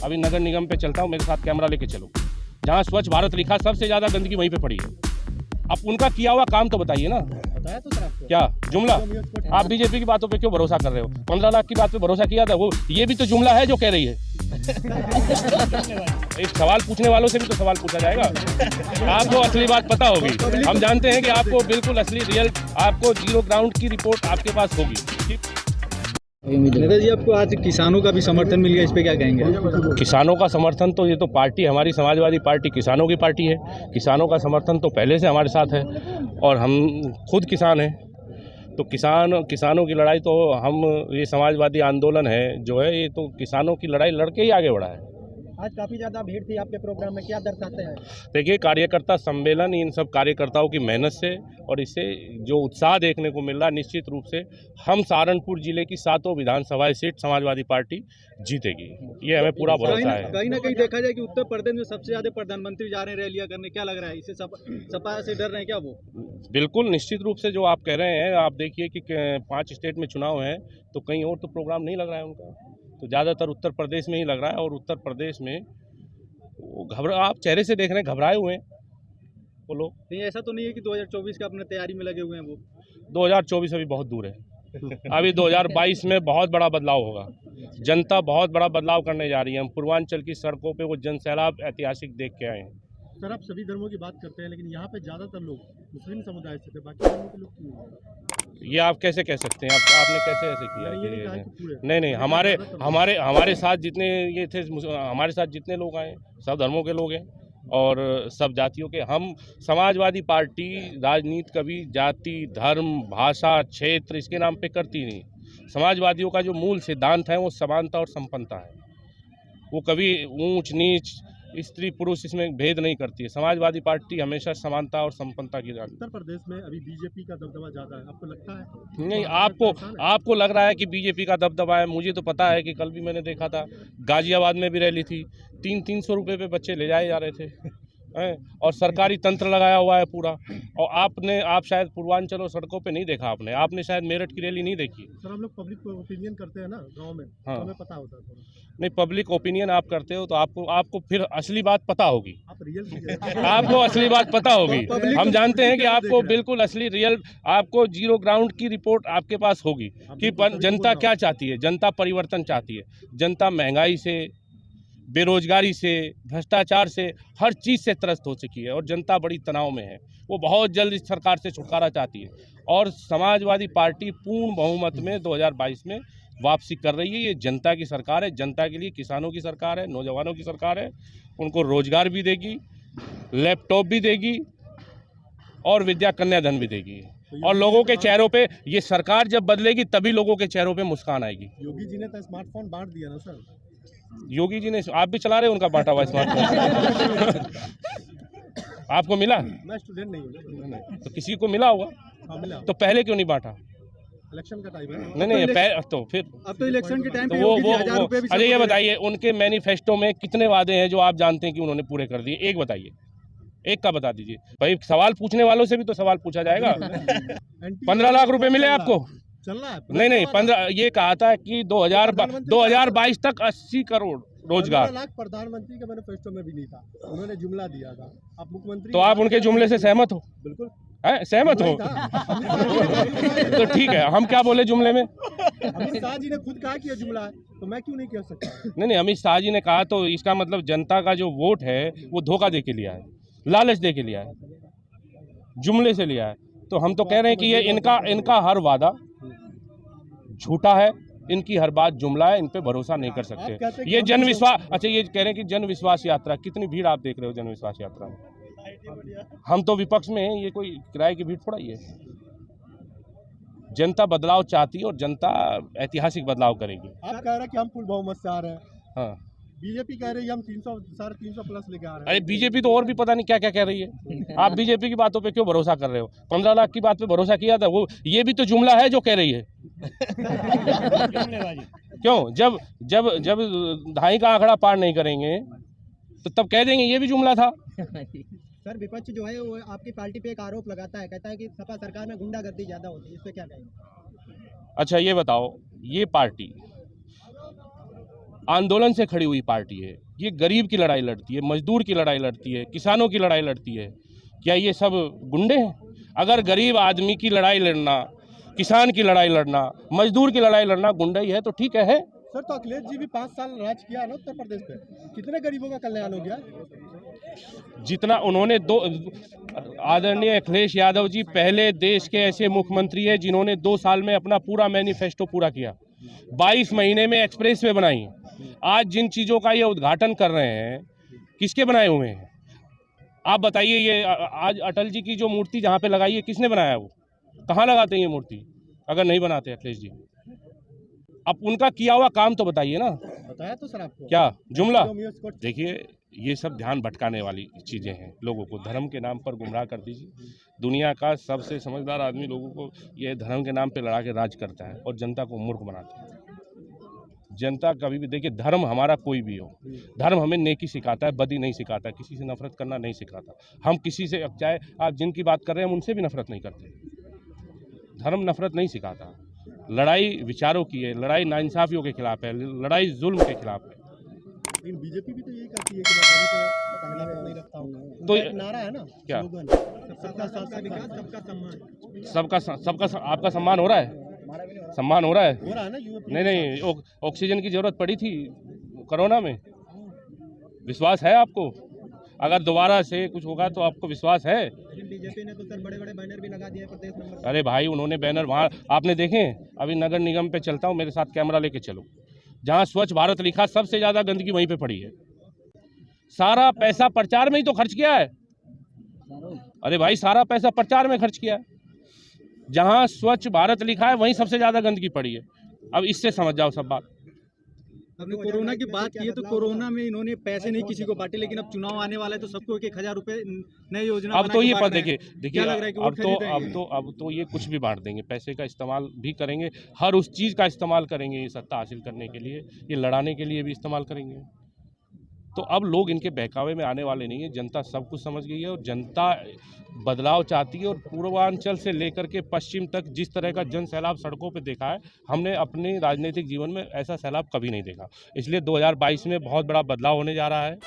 अभी नगर निगम पे चलता हूँ, मेरे साथ कैमरा लेके चलो। जहाँ स्वच्छ भारत लिखा सबसे ज़्यादा गंदगी वहीं पे पड़ी है। अब उनका किया हुआ काम तो बताइए ना। बताया तो सर आपको। क्या जुमला? आप बीजेपी की बातों पे क्यों भरोसा कर रहे हो? 15 लाख की बात पे भरोसा किया था, वो ये भी तो जुमला है जो कह रही है। इस सवाल पूछने वालों से भी तो सवाल पूछा जाएगा। आपको असली बात पता होगी। हम जानते हैं कि आपको बिल्कुल असली रियल, आपको जीरो ग्राउंड की रिपोर्ट आपके पास होगी। नेता जी, आपको आज किसानों का भी समर्थन मिल गया, इस पे क्या कहेंगे? किसानों का समर्थन तो, ये तो पार्टी, हमारी समाजवादी पार्टी किसानों की पार्टी है। किसानों का समर्थन तो पहले से हमारे साथ है और हम खुद किसान हैं। तो किसानों की लड़ाई तो हम, ये समाजवादी आंदोलन है जो है, ये तो किसानों की लड़ाई लड़के ही आगे बढ़ा है। आज काफी ज्यादा भीड़ थी आपके प्रोग्राम में, क्या दर्शाते हैं? देखिए, कार्यकर्ता सम्मेलन, इन सब कार्यकर्ताओं की मेहनत से और इससे जो उत्साह देखने को मिल रहा है, निश्चित रूप से हम सहारनपुर जिले की 7 विधानसभा सीट समाजवादी पार्टी जीतेगी, ये हमें पूरा भरोसा है। कहीं ना कहीं देखा जाए कि उत्तर प्रदेश में सबसे ज्यादा प्रधानमंत्री जा रहे हैं रैलियां करने, क्या लग रहा है? इससे सपा से डर रहे हैं क्या वो? बिल्कुल, निश्चित रूप से जो आप कह रहे हैं, आप देखिए कि 5 स्टेट में चुनाव है तो कहीं और तो प्रोग्राम नहीं लग रहा है उनका, तो ज़्यादातर उत्तर प्रदेश में ही लग रहा है। और उत्तर प्रदेश में आप चेहरे से देख रहे हैं, घबराए हुए हैं वो लोग। नहीं, ऐसा तो नहीं है कि 2024 का अपने तैयारी में लगे हुए हैं वो? 2024 अभी बहुत दूर है। अभी 2022 में बहुत बड़ा बदलाव होगा। जनता बहुत बड़ा बदलाव करने जा रही है। हम पूर्वांचल की सड़कों पे वो जन सैलाब ऐतिहासिक देख के आए हैं। सर, आप सभी धर्मों की बात करते हैं, लेकिन यहाँ पे ज्यादातर लोग मुस्लिम समुदाय से थे, बाकी धर्मों के लोग क्यों? ये आप कैसे कह सकते हैं? आपने कैसे ऐसे किया? नहीं, हमारे साथ जितने ये थे, हमारे साथ जितने लोग आए सब धर्मों के लोग हैं और सब जातियों के। हम समाजवादी पार्टी राजनीति कभी जाति, धर्म, भाषा, क्षेत्र इसके नाम पे करती नहीं। समाजवादियों का जो मूल सिद्धांत है वो समानता और संपन्नता है। वो कभी ऊंच नीच, स्त्री पुरुष इसमें भेद नहीं करती है। समाजवादी पार्टी हमेशा समानता और संपन्नता की राजनीति। उत्तर प्रदेश में अभी बीजेपी का दबदबा ज्यादा है, आपको लगता है? नहीं, आपको लग रहा है कि बीजेपी का दबदबा है। मुझे तो पता है कि कल भी मैंने देखा था, गाजियाबाद में भी रैली थी, 300 रुपये पे बच्चे ले जाए जा रहे थे और सरकारी तंत्र लगाया हुआ है पूरा। और आप शायद पूर्वांचल और सड़कों पे नहीं देखा, आपने शायद मेरठ की रैली नहीं देखी। सर, हम लोग पब्लिक ओपिनियन करते हैं ना गांव में, हाँ, तो हमें पता होता है थोड़ा। नहीं, पब्लिक ओपिनियन आप करते हो तो आपको फिर असली बात पता होगी। आप रियल आपको असली बात पता होगी। हम जानते हैं कि आपको बिल्कुल असली रियल, आपको जीरो ग्राउंड की रिपोर्ट आपके पास होगी कि जनता क्या चाहती है। जनता परिवर्तन चाहती है। जनता महंगाई से, बेरोजगारी से, भ्रष्टाचार से, हर चीज़ से त्रस्त हो चुकी है और जनता बड़ी तनाव में है। वो बहुत जल्द इस सरकार से छुटकारा चाहती है और समाजवादी पार्टी पूर्ण बहुमत में 2022 में वापसी कर रही है। ये जनता की सरकार है, जनता के लिए, किसानों की सरकार है, नौजवानों की सरकार है। उनको रोजगार भी देगी, लैपटॉप भी देगी और विद्या कन्या धन भी देगी। और लोगों के चेहरों पे, ये सरकार जब बदलेगी तभी लोगों के चेहरों पे मुस्कान आएगी। योगी जी ने तो स्मार्टफोन बांट दिया ना सर? योगी जी ने, आप भी चला रहे हो उनका बांटा हुआ स्मार्टफोन? आपको मिला? मैं स्टूडेंट नहीं हूँ। तो किसी को मिला होगा। हाँ, मिला। तो पहले क्यों नहीं बांटा? इलेक्शन का टाइम है। नहीं, तो फिर अब तो इलेक्शन के टाइम तो पे वो अच्छा, ये बताइए, उनके मैनिफेस्टो में कितने वादे हैं जो आप जानते हैं कि उन्होंने पूरे कर दिए? एक बताइए, एक का बता दीजिए भाई। सवाल पूछने वालों से भी तो सवाल पूछा जाएगा। 15 लाख रुपए मिले आपको? चलना है? नहीं, 15, ये कहा था कि 2022 तक 80 करोड़ रोजगार। 15 लाख प्रधानमंत्री के मैनिफेस्टो में भी नहीं था, उन्होंने जुमला दिया था। आप मुख्यमंत्री, तो आप उनके जुमले से सहमत हो? बिल्कुल सहमत हो? तो ठीक है, हम क्या बोले जुमले में? अमित शाह जी ने खुद कहा कि ये जुमला है, तो मैं क्यों नहीं कह सकता? नहीं, अमित शाह जी ने कहा तो इसका मतलब जनता का जो वोट है वो धोखा दे के लिया है, लालच दे के लिया है, जुमले से लिया है। तो हम तो कह रहे हैं कि ये इनका हर वादा झूठा है, इनकी हर बात जुमला है, इन पे भरोसा नहीं कर सकते। ये जन विश्वास, अच्छा, ये कह रहे हैं कि जन विश्वास यात्रा, कितनी भीड़ आप देख रहे हो जन विश्वास यात्रा में? हम तो विपक्ष में हैं, ये कोई किराए की भीड़ थोड़ा ही है। जनता बदलाव चाहती है और जनता ऐतिहासिक बदलाव करेगी। आप कह रहे हैं कि हम फुल बहुमत से आ रहे हैं, हाँ, बीजेपी कह रही है हम 300 प्लस लेके आ रहे हैं। अरे बीजेपी तो और भी पता नहीं क्या क्या कह रही है। आप बीजेपी की बातों पे क्यों भरोसा कर रहे हो? 15 लाख की बात पे भरोसा किया था, वो ये भी तो जुमला है जो कह रही है। क्यों? जब ढाई का आंकड़ा पार नहीं करेंगे तो तब कह देंगे ये भी जुमला था। सर, विपक्ष जो है वो आपकी पार्टी पे एक आरोप लगाता है, कहता है कि सपा सरकार में गुंडागर्दी ज्यादा होती है, इस पे क्या कहेंगे? अच्छा, ये बताओ, ये पार्टी आंदोलन से खड़ी हुई पार्टी है। ये गरीब की लड़ाई लड़ती है, मजदूर की लड़ाई लड़ती है, किसानों की लड़ाई लड़ती है। क्या ये सब गुंडे हैं? अगर गरीब आदमी की लड़ाई लड़ना, किसान की लड़ाई लड़ना, मजदूर की लड़ाई लड़ना गुंडाई है तो ठीक है। सर, तो अखिलेश जी भी 5 साल राज किया है ना उत्तर प्रदेश पे, कितने गरीबों का कल्याण हो गया? जितना उन्होंने आदरणीय अखिलेश यादव जी पहले देश के ऐसे मुख्यमंत्री हैं जिन्होंने 2 साल में अपना पूरा मैनिफेस्टो पूरा किया, 22 महीने में एक्सप्रेस वे बनाई। आज जिन चीज़ों का ये उद्घाटन कर रहे हैं, किसके बनाए हुए हैं आप बताइए? ये आज अटल जी की जो मूर्ति जहाँ पे लगाई है, किसने बनाया? वो कहाँ लगाते हैं ये मूर्ति अगर नहीं बनाते अखिलेश जी? अब उनका किया हुआ काम तो बताइए ना। बताया तो सर आपको, क्या जुमला? देखिए, ये सब ध्यान भटकाने वाली चीज़ें हैं। लोगों को धर्म के नाम पर गुमराह कर दीजिए। दुनिया का सबसे समझदार आदमी लोगों को ये धर्म के नाम पे लड़ा के राज करता है और जनता को मूर्ख बनाता है। जनता कभी भी, देखिए, धर्म हमारा कोई भी हो, धर्म हमें नेकी सिखाता है, बदी नहीं सिखाता, किसी से नफरत करना नहीं सिखाता। हम किसी से, चाहे आप जिनकी बात कर रहे हैं, हम उनसे भी नफरत नहीं करते। धर्म नफरत नहीं सिखाता। लड़ाई विचारों की है, लड़ाई नाइंसाफियों के खिलाफ है, लड़ाई जुल्म के खिलाफ है। लेकिन बीजेपी भी तो यही कहती है कि मैं धर्म को पहला पे नहीं रखता हूँ। तो एक नारा है ना, क्या? सबका साथ, सबका विकास, सबका सम्मान। सबका आपका सम्मान हो रहा है? सम्मान हो रहा है ना यूपी? नहीं, ऑक्सीजन की जरूरत पड़ी थी कोरोना में। विश्वास है आपको? अगर दोबारा से कुछ होगा तो आपको विश्वास है? लेकिन बीजेपी ने तो सर बड़े-बड़े बैनर भी लगा दिए प्रदेश में। अरे भाई, उन्होंने बैनर वहाँ आपने देखे? अभी नगर निगम पे चलता हूँ, मेरे साथ कैमरा लेके चलो, जहाँ स्वच्छ भारत लिखा, सबसे ज़्यादा गंदगी वहीं पे पड़ी है। सारा पैसा प्रचार में ही तो खर्च किया है। अरे भाई, सारा पैसा प्रचार में खर्च किया है। जहाँ स्वच्छ भारत लिखा है वहीं सबसे ज़्यादा गंदगी पड़ी है। अब इससे समझ जाओ सब बात। आपने कोरोना की बात की है, तो कोरोना में इन्होंने पैसे नहीं किसी को बांटे, लेकिन अब चुनाव आने वाला है तो सबको 1,000 रुपए नई योजना अब तो ये पर देखिए अब तो ये कुछ भी बांट देंगे, पैसे का इस्तेमाल भी करेंगे, हर उस चीज़ का इस्तेमाल करेंगे ये सत्ता हासिल करने के लिए, ये लड़ाने के लिए भी इस्तेमाल करेंगे। तो अब लोग इनके बहकावे में आने वाले नहीं है। जनता सब कुछ समझ गई है और जनता बदलाव चाहती है। और पूर्वांचल से लेकर के पश्चिम तक जिस तरह का जन सैलाब सड़कों पे देखा है, हमने अपने राजनीतिक जीवन में ऐसा सैलाब कभी नहीं देखा। इसलिए 2022 में बहुत बड़ा बदलाव होने जा रहा है।